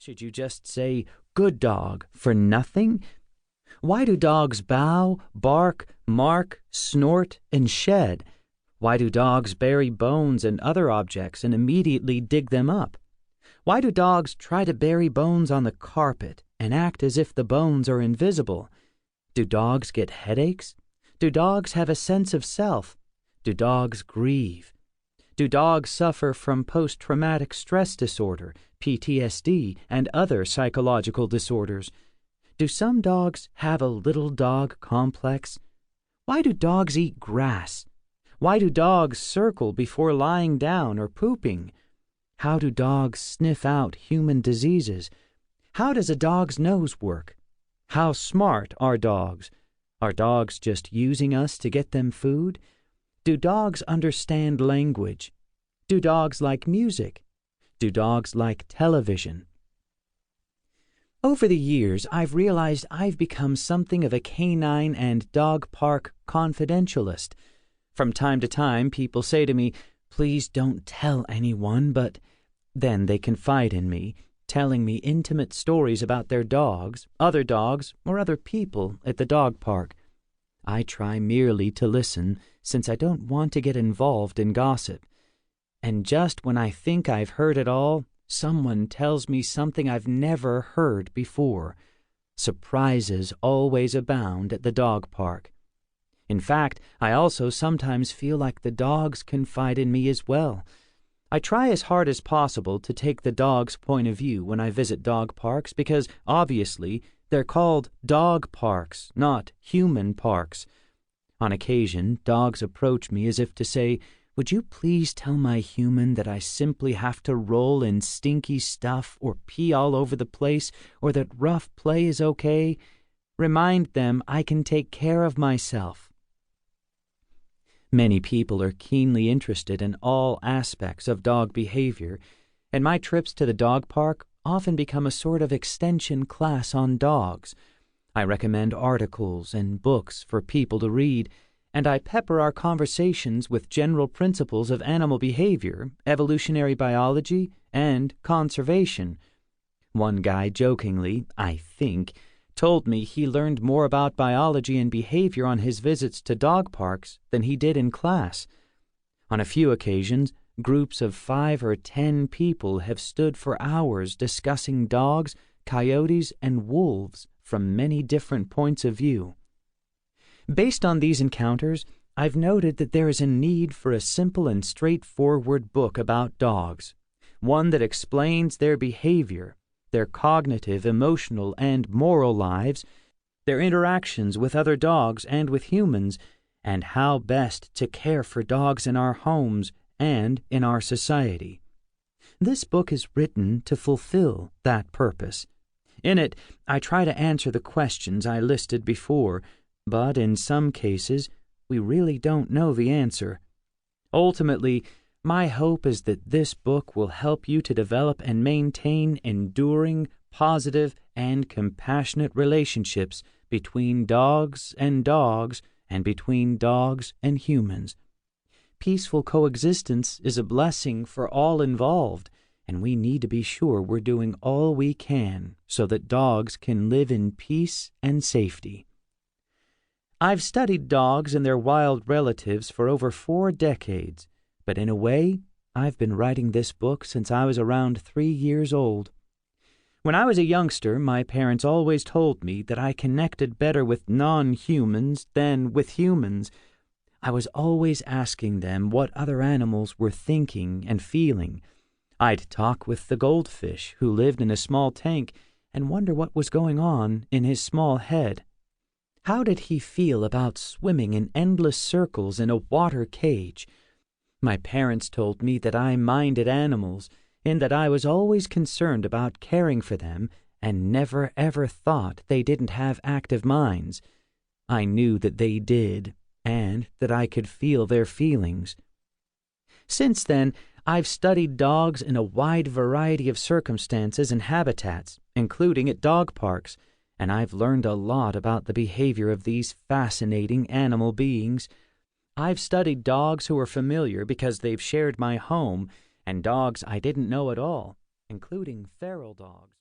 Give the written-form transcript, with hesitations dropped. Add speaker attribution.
Speaker 1: Should you just say, "Good dog," for nothing? Why do dogs bow, bark, mark, snort, and shed? Why do dogs bury bones and other objects and immediately dig them up? Why do dogs try to bury bones on the carpet and act as if the bones are invisible? Do dogs get headaches? Do dogs have a sense of self? Do dogs grieve? Do dogs suffer from post-traumatic stress disorder, PTSD, and other psychological disorders? Do some dogs have a little dog complex? Why do dogs eat grass? Why do dogs circle before lying down or pooping? How do dogs sniff out human diseases? How does a dog's nose work? How smart are dogs? Are dogs just using us to get them food? Do dogs understand language? Do dogs like music? Do dogs like television? Over the years, I've realized I've become something of a canine and dog park confidentialist. From time to time, people say to me, "Please don't tell anyone," but then they confide in me, telling me intimate stories about their dogs, or other people at the dog park. I try merely to listen, since I don't want to get involved in gossip. And just when I think I've heard it all, someone tells me something I've never heard before. Surprises always abound at the dog park. In fact, I also sometimes feel like the dogs confide in me as well. I try as hard as possible to take the dog's point of view when I visit dog parks because, obviously, they're called dog parks, not human parks. On occasion, dogs approach me as if to say, "Would you please tell my human that I simply have to roll in stinky stuff or pee all over the place, or that rough play is okay? Remind them I can take care of myself." Many people are keenly interested in all aspects of dog behavior, and my trips to the dog park often become a sort of extension class on dogs. I recommend articles and books for people to read, and I pepper our conversations with general principles of animal behavior, evolutionary biology, and conservation. One guy jokingly, I think, told me he learned more about biology and behavior on his visits to dog parks than he did in class. On a few occasions, groups of 5 or 10 people have stood for hours discussing dogs, coyotes, and wolves from many different points of view. Based on these encounters, I've noted that there is a need for a simple and straightforward book about dogs, one that explains their behavior, their cognitive, emotional, and moral lives, their interactions with other dogs and with humans, and how best to care for dogs in our homes and in our society. This book is written to fulfill that purpose. In it, I try to answer the questions I listed before, but in some cases, we really don't know the answer. Ultimately, my hope is that this book will help you to develop and maintain enduring, positive, and compassionate relationships between dogs and between dogs and humans. Peaceful coexistence is a blessing for all involved, and we need to be sure we're doing all we can so that dogs can live in peace and safety. I've studied dogs and their wild relatives for over 4 decades, but in a way, I've been writing this book since I was around 3 years old. When I was a youngster, my parents always told me that I connected better with non-humans than with humans. I was always asking them what other animals were thinking and feeling. I'd talk with the goldfish who lived in a small tank and wonder what was going on in his small head. How did he feel about swimming in endless circles in a water cage? My parents told me that I minded animals, and that I was always concerned about caring for them and never ever thought they didn't have active minds. I knew that they did, and that I could feel their feelings. Since then, I've studied dogs in a wide variety of circumstances and habitats, including at dog parks, and I've learned a lot about the behavior of these fascinating animal beings. I've studied dogs who are familiar because they've shared my home, and dogs I didn't know at all, including feral dogs.